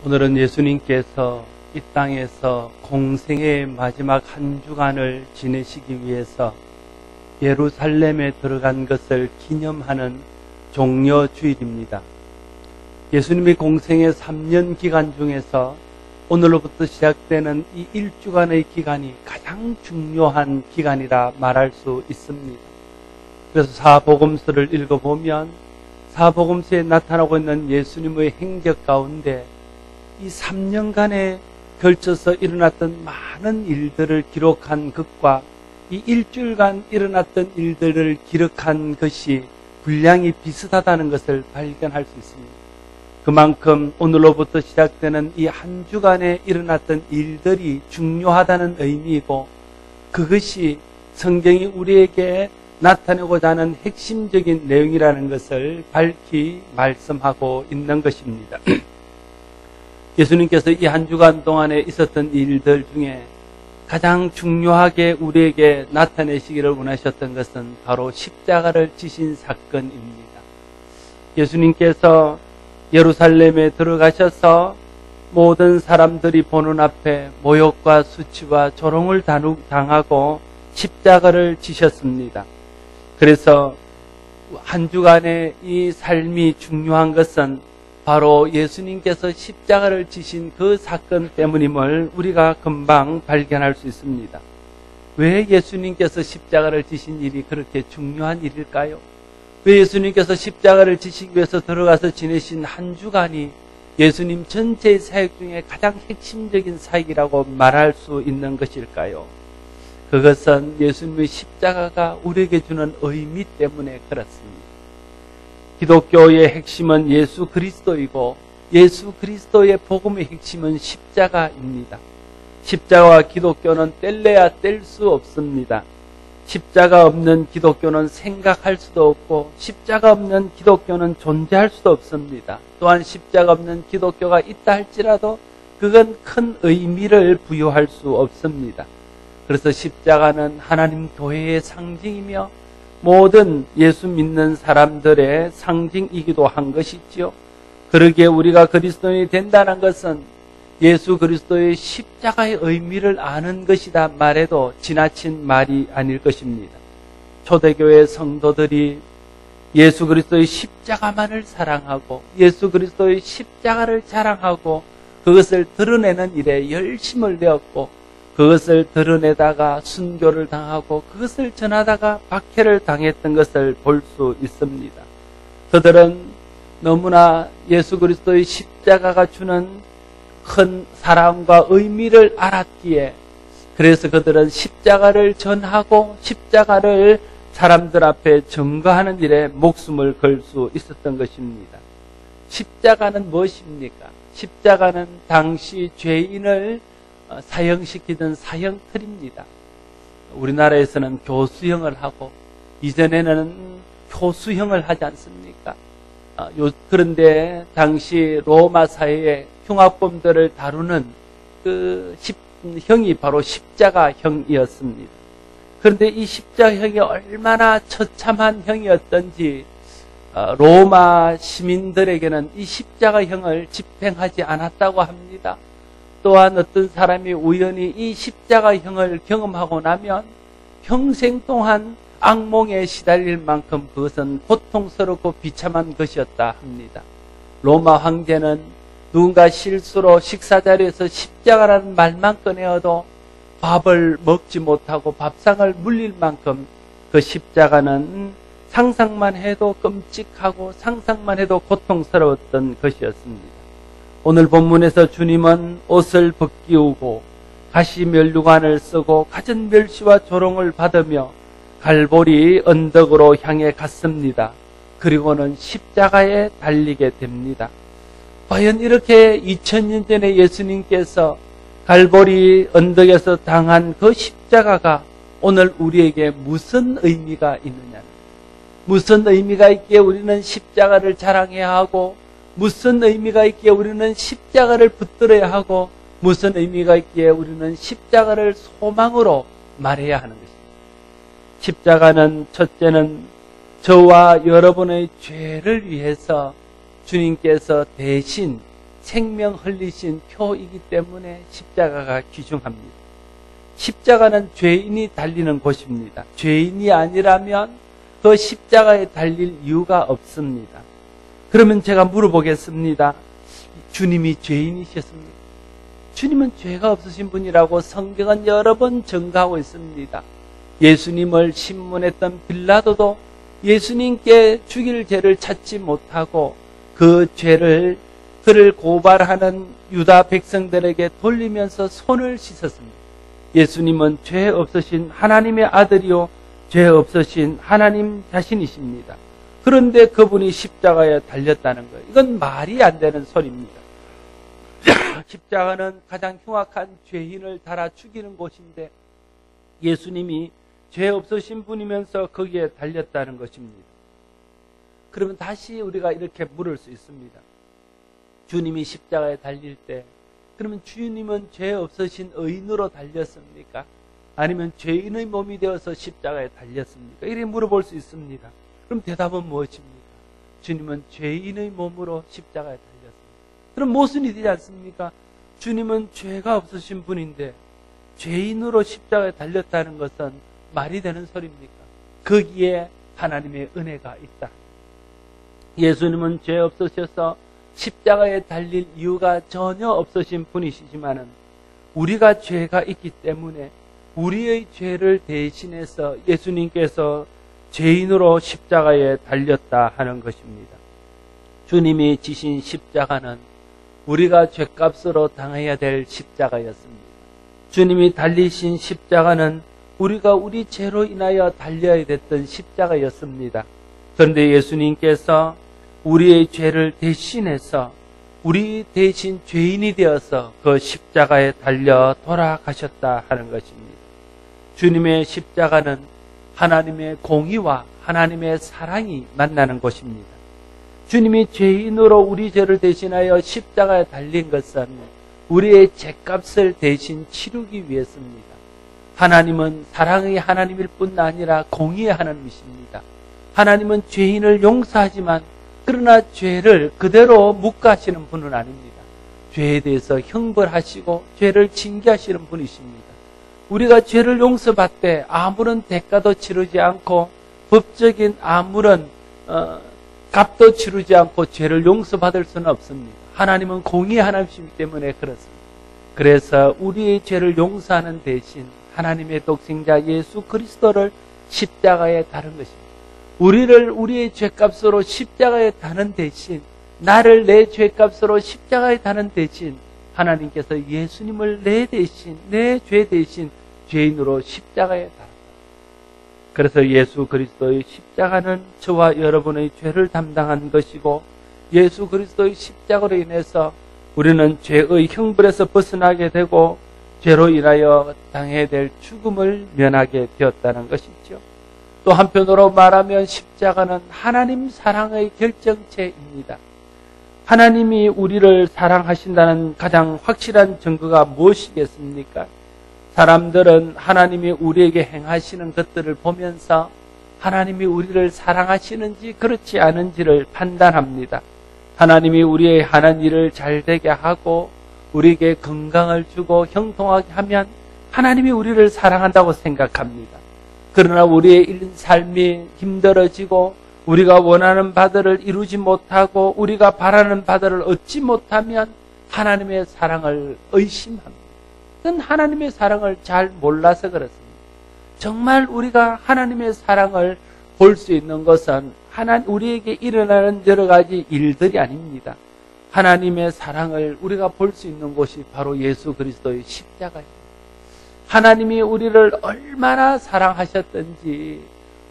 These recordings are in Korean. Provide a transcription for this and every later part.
오늘은 예수님께서 이 땅에서 공생의 마지막 한 주간을 지내시기 위해서 예루살렘에 들어간 것을 기념하는 종려주일입니다. 예수님이 공생의 3년 기간 중에서 오늘로부터 시작되는 이 1주간의 기간이 가장 중요한 기간이라 말할 수 있습니다. 그래서 사복음서를 읽어보면 사복음서에 나타나고 있는 예수님의 행적 가운데 이 3년간에 걸쳐서 일어났던 많은 일들을 기록한 것과 이 일주일간 일어났던 일들을 기록한 것이 분량이 비슷하다는 것을 발견할 수 있습니다. 그만큼 오늘로부터 시작되는 이 한 주간에 일어났던 일들이 중요하다는 의미이고, 그것이 성경이 우리에게 나타내고자 하는 핵심적인 내용이라는 것을 밝히 말씀하고 있는 것입니다. 예수님께서 이 한 주간 동안에 있었던 일들 중에 가장 중요하게 우리에게 나타내시기를 원하셨던 것은 바로 십자가를 지신 사건입니다. 예수님께서 예루살렘에 들어가셔서 모든 사람들이 보는 앞에 모욕과 수치와 조롱을 당하고 십자가를 지셨습니다. 그래서 한 주간의 이 삶이 중요한 것은 바로 예수님께서 십자가를 지신 그 사건 때문임을 우리가 금방 발견할 수 있습니다. 왜 예수님께서 십자가를 지신 일이 그렇게 중요한 일일까요? 왜 예수님께서 십자가를 지시기 위해서 들어가서 지내신 한 주간이 예수님 전체의 사역 중에 가장 핵심적인 사역이라고 말할 수 있는 것일까요? 그것은 예수님의 십자가가 우리에게 주는 의미 때문에 그렇습니다. 기독교의 핵심은 예수 그리스도이고 예수 그리스도의 복음의 핵심은 십자가입니다. 십자가와 기독교는 뗄래야 뗄 수 없습니다. 십자가 없는 기독교는 생각할 수도 없고 십자가 없는 기독교는 존재할 수도 없습니다. 또한 십자가 없는 기독교가 있다 할지라도 그건 큰 의미를 부여할 수 없습니다. 그래서 십자가는 하나님 교회의 상징이며 모든 예수 믿는 사람들의 상징이기도 한 것이지요. 그러기에 우리가 그리스도인이 된다는 것은 예수 그리스도의 십자가의 의미를 아는 것이다 말해도 지나친 말이 아닐 것입니다. 초대교회 성도들이 예수 그리스도의 십자가만을 사랑하고 예수 그리스도의 십자가를 자랑하고 그것을 드러내는 일에 열심을 내었고, 그것을 드러내다가 순교를 당하고 그것을 전하다가 박해를 당했던 것을 볼 수 있습니다. 그들은 너무나 예수 그리스도의 십자가가 주는 큰 사랑과 의미를 알았기에, 그래서 그들은 십자가를 전하고 십자가를 사람들 앞에 증거하는 일에 목숨을 걸 수 있었던 것입니다. 십자가는 무엇입니까? 십자가는 당시 죄인을 사형시키던 사형틀입니다. 우리나라에서는 교수형을 하고 이전에는 표수형을 하지 않습니까? 그런데 당시 로마 사회에 흉악범들을 다루는 그 형이 바로 십자가형이었습니다. 그런데 이 십자가형이 얼마나 처참한 형이었던지 로마 시민들에게는 이 십자가형을 집행하지 않았다고 합니다. 또한 어떤 사람이 우연히 이 십자가형을 경험하고 나면 평생 동안 악몽에 시달릴 만큼 그것은 고통스럽고 비참한 것이었다 합니다. 로마 황제는 누군가 실수로 식사 자리에서 십자가라는 말만 꺼내어도 밥을 먹지 못하고 밥상을 물릴 만큼 그 십자가는 상상만 해도 끔찍하고 상상만 해도 고통스러웠던 것이었습니다. 오늘 본문에서 주님은 옷을 벗기우고 가시면류관을 쓰고 갖은 멸시와 조롱을 받으며 갈보리 언덕으로 향해 갔습니다. 그리고는 십자가에 달리게 됩니다. 과연 이렇게 2000년 전에 예수님께서 갈보리 언덕에서 당한 그 십자가가 오늘 우리에게 무슨 의미가 있느냐, 무슨 의미가 있기에 우리는 십자가를 자랑해야 하고, 무슨 의미가 있기에 우리는 십자가를 붙들어야 하고, 무슨 의미가 있기에 우리는 십자가를 소망으로 말해야 하는 것입니다. 십자가는 첫째는 저와 여러분의 죄를 위해서 주님께서 대신 생명 흘리신 표이기 때문에 십자가가 귀중합니다. 십자가는 죄인이 달리는 곳입니다. 죄인이 아니라면 그 십자가에 달릴 이유가 없습니다. 그러면 제가 물어보겠습니다. 주님이 죄인이셨습니까? 주님은 죄가 없으신 분이라고 성경은 여러 번 증거하고 있습니다. 예수님을 신문했던 빌라도도 예수님께 죽일 죄를 찾지 못하고 그 죄를 그를 고발하는 유다 백성들에게 돌리면서 손을 씻었습니다. 예수님은 죄 없으신 하나님의 아들이요 죄 없으신 하나님 자신이십니다. 그런데 그분이 십자가에 달렸다는 거예요. 이건 말이 안 되는 소리입니다. 십자가는 가장 흉악한 죄인을 달아 죽이는 곳인데 예수님이 죄 없으신 분이면서 거기에 달렸다는 것입니다. 그러면 다시 우리가 이렇게 물을 수 있습니다. 주님이 십자가에 달릴 때 그러면 주님은 죄 없으신 의인으로 달렸습니까? 아니면 죄인의 몸이 되어서 십자가에 달렸습니까? 이렇게 물어볼 수 있습니다. 그럼 대답은 무엇입니까? 주님은 죄인의 몸으로 십자가에 달렸습니다. 그럼 모순이 되지 않습니까? 주님은 죄가 없으신 분인데 죄인으로 십자가에 달렸다는 것은 말이 되는 소리입니까? 거기에 하나님의 은혜가 있다. 예수님은 죄 없으셔서 십자가에 달릴 이유가 전혀 없으신 분이시지만은 우리가 죄가 있기 때문에 우리의 죄를 대신해서 예수님께서 죄인으로 십자가에 달렸다 하는 것입니다. 주님이 지신 십자가는 우리가 죄값으로 당해야 될 십자가였습니다. 주님이 달리신 십자가는 우리가 우리 죄로 인하여 달려야 됐던 십자가였습니다. 그런데 예수님께서 우리의 죄를 대신해서 우리 대신 죄인이 되어서 그 십자가에 달려 돌아가셨다 하는 것입니다. 주님의 십자가는 하나님의 공의와 하나님의 사랑이 만나는 곳입니다. 주님이 죄인으로 우리 죄를 대신하여 십자가에 달린 것은 우리의 죄값을 대신 치르기 위해서입니다. 하나님은 사랑의 하나님일 뿐 아니라 공의의 하나님이십니다. 하나님은 죄인을 용서하지만 그러나 죄를 그대로 묵과하시는 분은 아닙니다. 죄에 대해서 형벌하시고 죄를 징계하시는 분이십니다. 우리가 죄를 용서받되 아무런 대가도 치르지 않고 법적인 아무런 값도 치르지 않고 죄를 용서받을 수는 없습니다. 하나님은 공의의 하나님이시기 때문에 그렇습니다. 그래서 우리의 죄를 용서하는 대신 하나님의 독생자 예수 그리스도를 십자가에 달은 것입니다. 우리를 우리의 죄값으로 십자가에 다는 대신 나를 내 죄값으로 십자가에 다는 대신 하나님께서 예수님을 내 대신 내 죄 대신 죄인으로 십자가에 달았다. 그래서 예수 그리스도의 십자가는 저와 여러분의 죄를 담당한 것이고 예수 그리스도의 십자가로 인해서 우리는 죄의 형벌에서 벗어나게 되고 죄로 인하여 당해야 될 죽음을 면하게 되었다는 것이죠. 또 한편으로 말하면 십자가는 하나님 사랑의 결정체입니다. 하나님이 우리를 사랑하신다는 가장 확실한 증거가 무엇이겠습니까? 사람들은 하나님이 우리에게 행하시는 것들을 보면서 하나님이 우리를 사랑하시는지 그렇지 않은지를 판단합니다. 하나님이 우리의 하는 일을 잘 되게 하고 우리에게 건강을 주고 형통하게 하면 하나님이 우리를 사랑한다고 생각합니다. 그러나 우리의 삶이 힘들어지고 우리가 원하는 바들을 이루지 못하고 우리가 바라는 바들을 얻지 못하면 하나님의 사랑을 의심합니다. 그건 하나님의 사랑을 잘 몰라서 그렇습니다. 정말 우리가 하나님의 사랑을 볼 수 있는 것은 우리에게 일어나는 여러 가지 일들이 아닙니다. 하나님의 사랑을 우리가 볼 수 있는 곳이 바로 예수 그리스도의 십자가입니다. 하나님이 우리를 얼마나 사랑하셨던지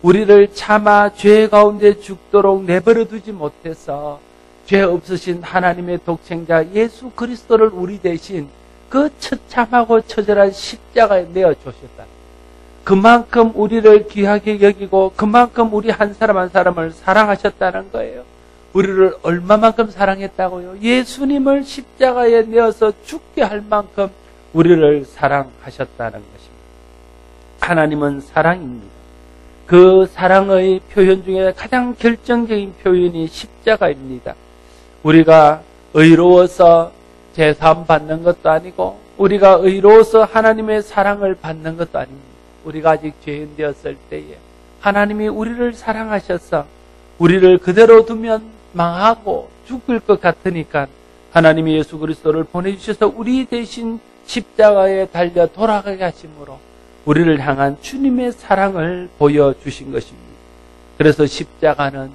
우리를 차마 죄 가운데 죽도록 내버려 두지 못해서 죄 없으신 하나님의 독생자 예수 그리스도를 우리 대신 그 처참하고 처절한 십자가에 내어주셨다. 그만큼 우리를 귀하게 여기고 그만큼 우리 한 사람 한 사람을 사랑하셨다는 거예요. 우리를 얼마만큼 사랑했다고요? 예수님을 십자가에 내어서 죽게 할 만큼 우리를 사랑하셨다는 것입니다. 하나님은 사랑입니다. 그 사랑의 표현 중에 가장 결정적인 표현이 십자가입니다. 우리가 의로워서 제사함 받는 것도 아니고 우리가 의로워서 하나님의 사랑을 받는 것도 아닙니다. 우리가 아직 죄인 되었을 때에 하나님이 우리를 사랑하셔서 우리를 그대로 두면 망하고 죽을 것 같으니까 하나님이 예수 그리스도를 보내주셔서 우리 대신 십자가에 달려 돌아가게 하심으로 우리를 향한 주님의 사랑을 보여주신 것입니다. 그래서 십자가는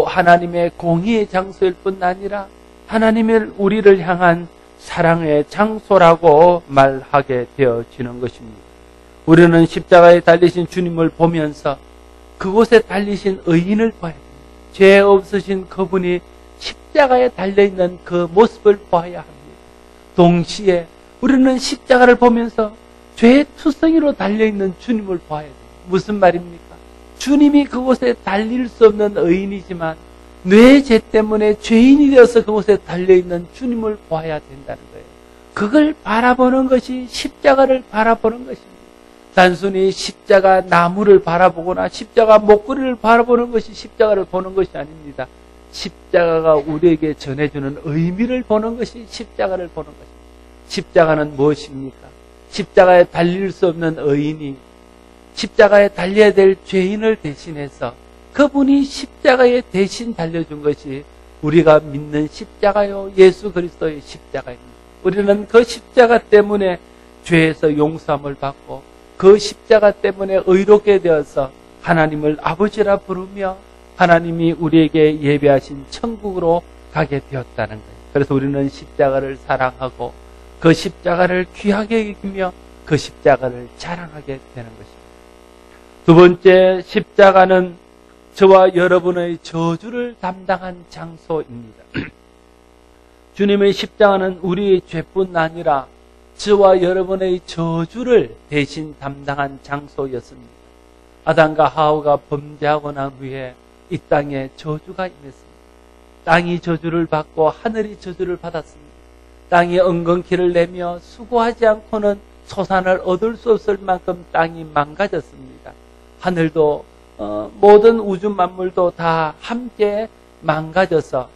하나님의 공의의 장소일 뿐 아니라 하나님의 우리를 향한 사랑의 장소라고 말하게 되어지는 것입니다. 우리는 십자가에 달리신 주님을 보면서 그곳에 달리신 의인을 봐야 됩니다. 죄 없으신 그분이 십자가에 달려있는 그 모습을 봐야 합니다. 동시에 우리는 십자가를 보면서 죄의 투성이로 달려있는 주님을 봐야 돼요. 무슨 말입니까? 주님이 그곳에 달릴 수 없는 의인이지만 내 죄 때문에 죄인이 되어서 그곳에 달려있는 주님을 봐야 된다는 거예요. 그걸 바라보는 것이 십자가를 바라보는 것입니다. 단순히 십자가 나무를 바라보거나 십자가 목걸이를 바라보는 것이 십자가를 보는 것이 아닙니다. 십자가가 우리에게 전해주는 의미를 보는 것이 십자가를 보는 것입니다. 십자가는 무엇입니까? 십자가에 달릴 수 없는 의인이 십자가에 달려야 될 죄인을 대신해서 그분이 십자가에 대신 달려준 것이 우리가 믿는 십자가요, 예수 그리스도의 십자가입니다. 우리는 그 십자가 때문에 죄에서 용서함을 받고 그 십자가 때문에 의롭게 되어서 하나님을 아버지라 부르며 하나님이 우리에게 예배하신 천국으로 가게 되었다는 거예요. 그래서 우리는 십자가를 사랑하고 그 십자가를 귀하게 여기며 그 십자가를 자랑하게 되는 것입니다. 두 번째, 십자가는 저와 여러분의 저주를 담당한 장소입니다. 주님의 십자가는 우리의 죄뿐 아니라 저와 여러분의 저주를 대신 담당한 장소였습니다. 아담과 하와가 범죄하고 난 후에 이 땅에 저주가 임했습니다. 땅이 저주를 받고 하늘이 저주를 받았습니다. 땅이 엉겅퀴를 내며 수고하지 않고는 소산을 얻을 수 없을 만큼 땅이 망가졌습니다. 하늘도 모든 우주 만물도 다 함께 망가져서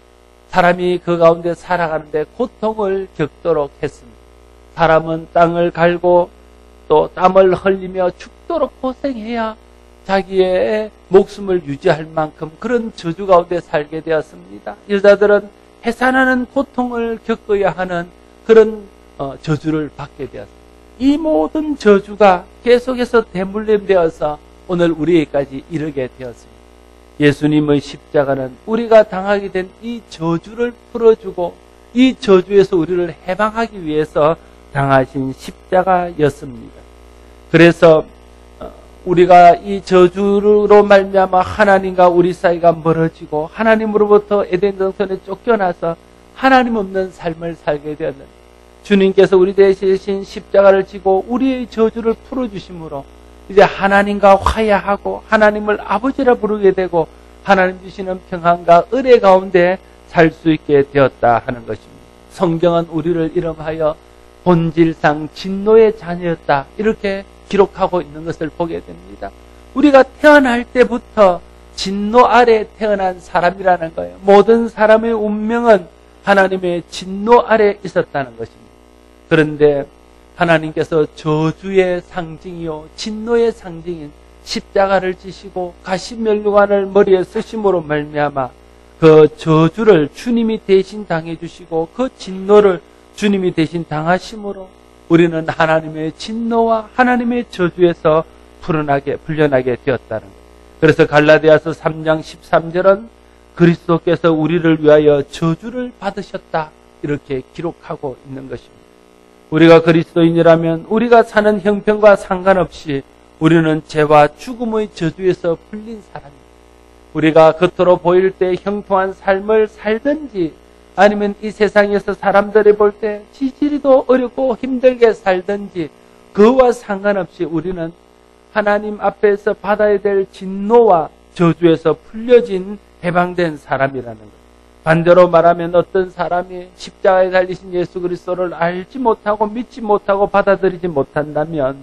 사람이 그 가운데 살아가는데 고통을 겪도록 했습니다. 사람은 땅을 갈고 또 땀을 흘리며 죽도록 고생해야 자기의 목숨을 유지할 만큼 그런 저주 가운데 살게 되었습니다. 여자들은 해산하는 고통을 겪어야 하는 그런 저주를 받게 되었습니다. 이 모든 저주가 계속해서 대물림되어서 오늘 우리에게까지 이르게 되었습니다. 예수님의 십자가는 우리가 당하게 된 이 저주를 풀어주고 이 저주에서 우리를 해방하기 위해서 당하신 십자가였습니다. 그래서 우리가 이 저주로 말미암아 하나님과 우리 사이가 멀어지고 하나님으로부터 에덴 동산에 쫓겨나서 하나님 없는 삶을 살게 되었는데 주님께서 우리 대신 십자가를 지고 우리의 저주를 풀어주심으로 이제 하나님과 화해하고 하나님을 아버지라 부르게 되고 하나님 주시는 평안과 은혜 가운데 살 수 있게 되었다 하는 것입니다. 성경은 우리를 이름하여 본질상 진노의 자녀였다 이렇게 기록하고 있는 것을 보게 됩니다. 우리가 태어날 때부터 진노 아래 태어난 사람이라는 거예요. 모든 사람의 운명은 하나님의 진노 아래 있었다는 것입니다. 그런데 하나님께서 저주의 상징이요 진노의 상징인 십자가를 지시고 가시면류관을 머리에 쓰심으로 말미암아 그 저주를 주님이 대신 당해주시고 그 진노를 주님이 대신 당하심으로 우리는 하나님의 진노와 하나님의 저주에서 풀려나게 되었다는 거예요. 그래서 갈라디아서 3장 13절은 그리스도께서 우리를 위하여 저주를 받으셨다 이렇게 기록하고 있는 것입니다. 우리가 그리스도인이라면 우리가 사는 형편과 상관없이 우리는 죄와 죽음의 저주에서 풀린 사람입니다. 우리가 겉으로 보일 때 형통한 삶을 살든지 아니면 이 세상에서 사람들이 볼 때 지지리도 어렵고 힘들게 살든지 그와 상관없이 우리는 하나님 앞에서 받아야 될 진노와 저주에서 풀려진 해방된 사람이라는 것. 반대로 말하면 어떤 사람이 십자가에 달리신 예수 그리스도를 알지 못하고 믿지 못하고 받아들이지 못한다면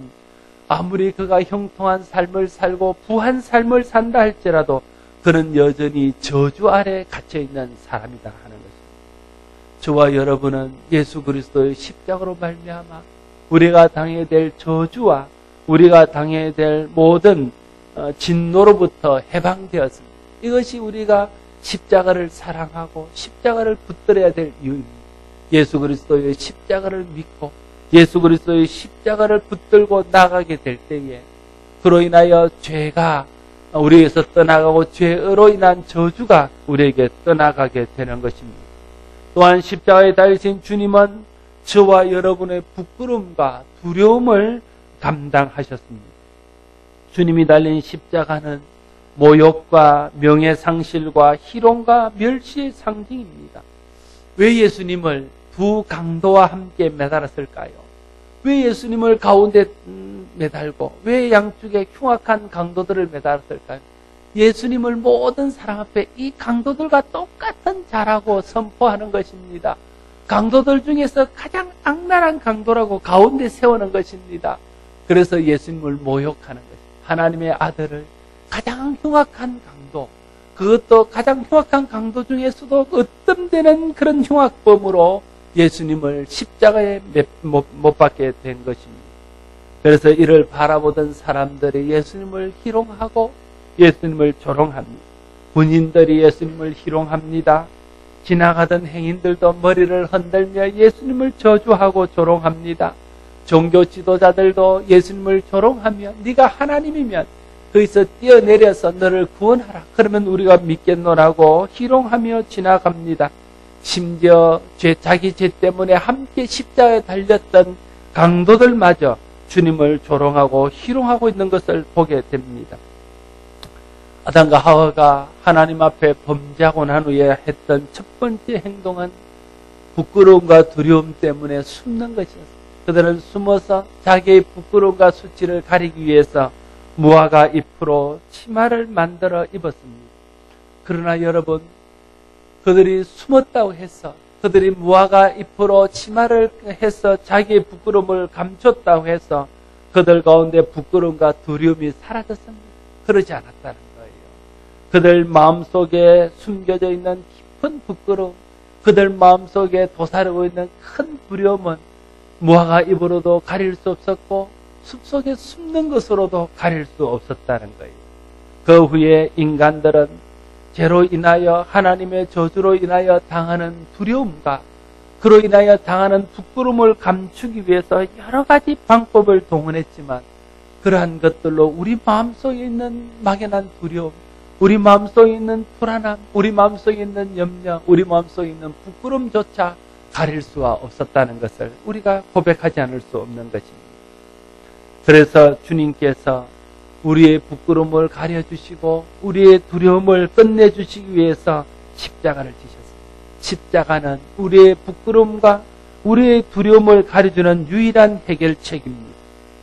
아무리 그가 형통한 삶을 살고 부한 삶을 산다 할지라도 그는 여전히 저주 아래 갇혀있는 사람이다 하는 것입니다. 저와 여러분은 예수 그리스도의 십자가로 말미암아 우리가 당해야 될 저주와 우리가 당해야 될 모든 진노로부터 해방되었습니다. 이것이 우리가 십자가를 사랑하고 십자가를 붙들어야 될 이유입니다. 예수 그리스도의 십자가를 믿고 예수 그리스도의 십자가를 붙들고 나가게 될 때에 그로 인하여 죄가 우리에게서 떠나가고 죄로 인한 저주가 우리에게 떠나가게 되는 것입니다. 또한 십자가에 달리신 주님은 저와 여러분의 부끄러움과 두려움을 감당하셨습니다. 주님이 달린 십자가는 모욕과 명예상실과 희롱과 멸시의 상징입니다. 왜 예수님을 두 강도와 함께 매달았을까요? 왜 예수님을 가운데 매달고 왜 양쪽에 흉악한 강도들을 매달았을까요? 예수님을 모든 사람 앞에 이 강도들과 똑같은 자라고 선포하는 것입니다. 강도들 중에서 가장 악랄한 강도라고 가운데 세우는 것입니다. 그래서 예수님을 모욕하는 것입니다. 하나님의 아들을 가장 흉악한 강도, 그것도 가장 흉악한 강도 중에서도 어떤 데는 그런 흉악범으로 예수님을 십자가에 못 박게 된 것입니다. 그래서 이를 바라보던 사람들이 예수님을 희롱하고 예수님을 조롱합니다. 군인들이 예수님을 희롱합니다. 지나가던 행인들도 머리를 흔들며 예수님을 저주하고 조롱합니다. 종교 지도자들도 예수님을 조롱하며 네가 하나님이면 거기서 뛰어내려서 너를 구원하라. 그러면 우리가 믿겠노라고 희롱하며 지나갑니다. 심지어 자기 죄 때문에 함께 십자가에 달렸던 강도들마저 주님을 조롱하고 희롱하고 있는 것을 보게 됩니다. 아담과 하와가 하나님 앞에 범죄하고 난 후에 했던 첫 번째 행동은 부끄러움과 두려움 때문에 숨는 것이었습니다. 그들은 숨어서 자기의 부끄러움과 수치를 가리기 위해서 무화과 잎으로 치마를 만들어 입었습니다. 그러나 여러분, 그들이 숨었다고 해서 그들이 무화과 잎으로 치마를 해서 자기의 부끄러움을 감췄다고 해서 그들 가운데 부끄러움과 두려움이 사라졌습니다. 그러지 않았다는 거예요. 그들 마음속에 숨겨져 있는 깊은 부끄러움, 그들 마음속에 도사리고 있는 큰 두려움은 무화과 잎으로도 가릴 수 없었고 숲속에 숨는 것으로도 가릴 수 없었다는 거예요. 그 후에 인간들은 죄로 인하여 하나님의 저주로 인하여 당하는 두려움과 그로 인하여 당하는 부끄러움을 감추기 위해서 여러 가지 방법을 동원했지만 그러한 것들로 우리 마음속에 있는 막연한 두려움, 우리 마음속에 있는 불안함, 우리 마음속에 있는 염려, 우리 마음속에 있는 부끄러움조차 가릴 수가 없었다는 것을 우리가 고백하지 않을 수 없는 것입니다. 그래서 주님께서 우리의 부끄러움을 가려주시고 우리의 두려움을 끝내주시기 위해서 십자가를 지셨습니다. 십자가는 우리의 부끄러움과 우리의 두려움을 가려주는 유일한 해결책입니다.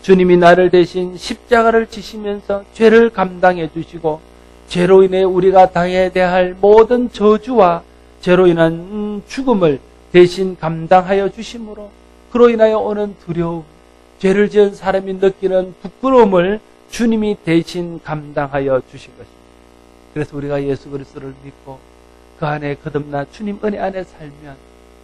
주님이 나를 대신 십자가를 지시면서 죄를 감당해 주시고 죄로 인해 우리가 당해야 할 모든 저주와 죄로 인한 죽음을 대신 감당하여 주심으로 그로 인하여 오는 두려움, 죄를 지은 사람이 느끼는 부끄러움을 주님이 대신 감당하여 주신 것입니다. 그래서 우리가 예수 그리스도를 믿고 그 안에 거듭나 주님 은혜 안에 살면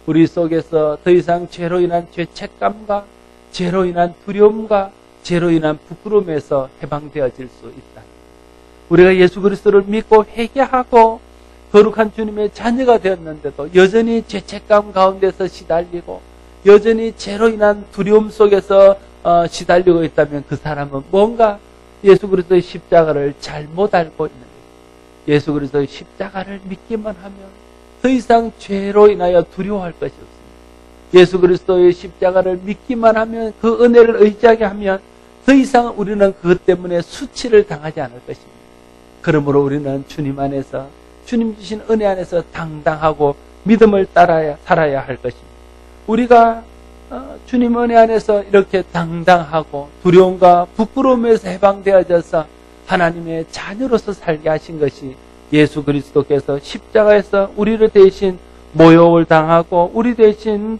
우리 속에서 더 이상 죄로 인한 죄책감과 죄로 인한 두려움과 죄로 인한 부끄러움에서 해방되어질 수 있다. 우리가 예수 그리스도를 믿고 회개하고 거룩한 주님의 자녀가 되었는데도 여전히 죄책감 가운데서 시달리고 여전히 죄로 인한 두려움 속에서 시달리고 있다면 그 사람은 뭔가 예수 그리스도의 십자가를 잘못 알고 있는 거예요. 예수 그리스도의 십자가를 믿기만 하면 더 이상 죄로 인하여 두려워할 것이 없습니다. 예수 그리스도의 십자가를 믿기만 하면 그 은혜를 의지하게 하면 더 이상 우리는 그것 때문에 수치를 당하지 않을 것입니다. 그러므로 우리는 주님 안에서 주님 주신 은혜 안에서 당당하고 믿음을 따라야 살아야 할 것입니다. 우리가 주님 은혜 안에서 이렇게 당당하고 두려움과 부끄러움에서 해방되어져서 하나님의 자녀로서 살게 하신 것이 예수 그리스도께서 십자가에서 우리를 대신 모욕을 당하고 우리 대신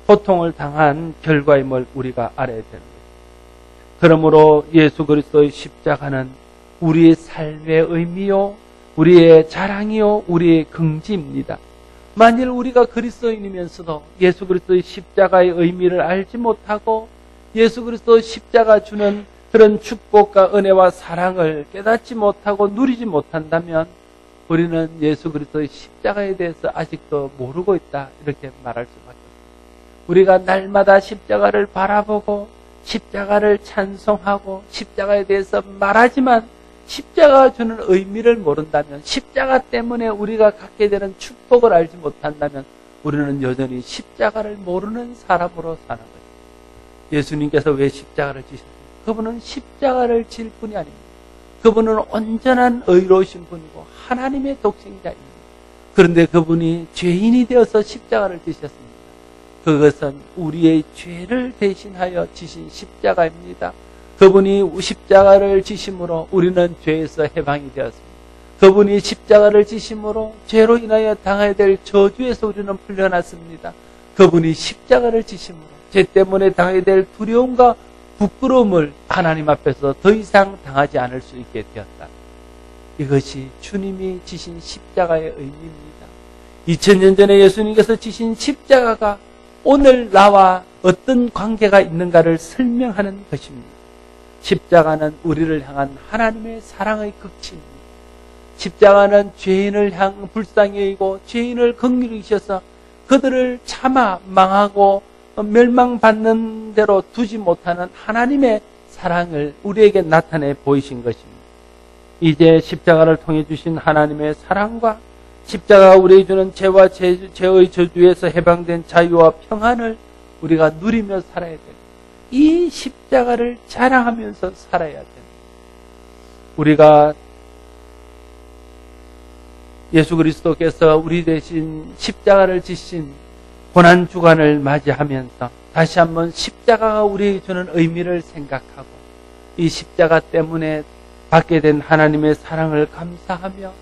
고통을 당한 결과임을 우리가 알아야 되는 것입니다. 그러므로 예수 그리스도의 십자가는 우리의 삶의 의미요, 우리의 자랑이요, 우리의 긍지입니다. 만일 우리가 그리스도인이면서도 예수 그리스도의 십자가의 의미를 알지 못하고 예수 그리스도 십자가 주는 그런 축복과 은혜와 사랑을 깨닫지 못하고 누리지 못한다면 우리는 예수 그리스도의 십자가에 대해서 아직도 모르고 있다, 이렇게 말할 수밖에 없습니다. 우리가 날마다 십자가를 바라보고 십자가를 찬송하고 십자가에 대해서 말하지만 십자가가 주는 의미를 모른다면, 십자가 때문에 우리가 갖게 되는 축복을 알지 못한다면 우리는 여전히 십자가를 모르는 사람으로 사는 거예요. 예수님께서 왜 십자가를 지셨습니까? 그분은 십자가를 질 뿐이 아닙니다. 그분은 온전한 의로우신 분이고 하나님의 독생자입니다. 그런데 그분이 죄인이 되어서 십자가를 지셨습니다. 그것은 우리의 죄를 대신하여 지신 십자가입니다. 그분이 십자가를 지심으로 우리는 죄에서 해방이 되었습니다. 그분이 십자가를 지심으로 죄로 인하여 당해야 될 저주에서 우리는 풀려났습니다. 그분이 십자가를 지심으로 죄 때문에 당해야 될 두려움과 부끄러움을 하나님 앞에서 더 이상 당하지 않을 수 있게 되었다. 이것이 주님이 지신 십자가의 의미입니다. 2000년 전에 예수님께서 지신 십자가가 오늘 나와 어떤 관계가 있는가를 설명하는 것입니다. 십자가는 우리를 향한 하나님의 사랑의 극치입니다. 십자가는 죄인을 향 불쌍히 여기고 죄인을 긍휼히 여기셔서 그들을 참아 망하고 멸망받는 대로 두지 못하는 하나님의 사랑을 우리에게 나타내 보이신 것입니다. 이제 십자가를 통해 주신 하나님의 사랑과 십자가가 우리에게 주는 죄와 죄의 저주에서 해방된 자유와 평안을 우리가 누리며 살아야 됩니다. 이 십자가를 자랑하면서 살아야 됩니다. 우리가 예수 그리스도께서 우리 대신 십자가를 지신 고난주간을 맞이하면서 다시 한번 십자가가 우리에게 주는 의미를 생각하고 이 십자가 때문에 받게 된 하나님의 사랑을 감사하며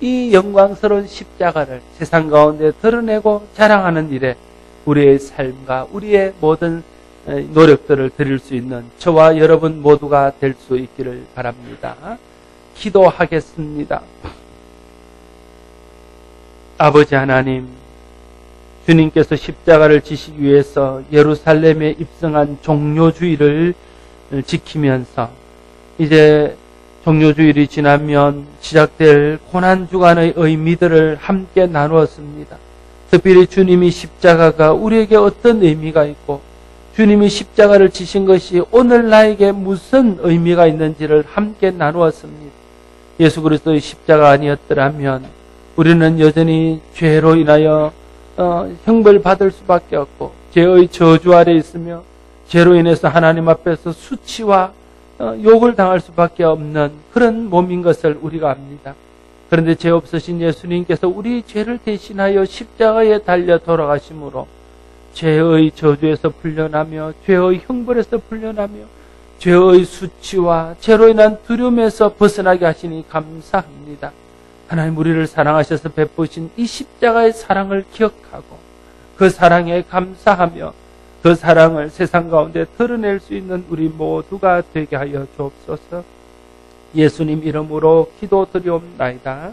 이 영광스러운 십자가를 세상 가운데 드러내고 자랑하는 일에 우리의 삶과 우리의 모든 노력들을 드릴 수 있는 저와 여러분 모두가 될 수 있기를 바랍니다. 기도하겠습니다. 아버지 하나님, 주님께서 십자가를 지시기 위해서 예루살렘에 입성한 종료주일을 지키면서 이제 종료주일이 지나면 시작될 고난주간의 의미들을 함께 나누었습니다. 특별히 주님이 십자가가 우리에게 어떤 의미가 있고 주님이 십자가를 지신 것이 오늘 나에게 무슨 의미가 있는지를 함께 나누었습니다. 예수 그리스도의 십자가 아니었더라면 우리는 여전히 죄로 인하여 형벌받을 수밖에 없고 죄의 저주 아래 있으며 죄로 인해서 하나님 앞에서 수치와 욕을 당할 수밖에 없는 그런 몸인 것을 우리가 압니다. 그런데 죄 없으신 예수님께서 우리 죄를 대신하여 십자가에 달려 돌아가심으로 죄의 저주에서 풀려나며 죄의 형벌에서 풀려나며 죄의 수치와 죄로 인한 두려움에서 벗어나게 하시니 감사합니다. 하나님, 우리를 사랑하셔서 베푸신 이 십자가의 사랑을 기억하고 그 사랑에 감사하며 그 사랑을 세상 가운데 드러낼 수 있는 우리 모두가 되게 하여 주옵소서. 예수님 이름으로 기도드리옵나이다.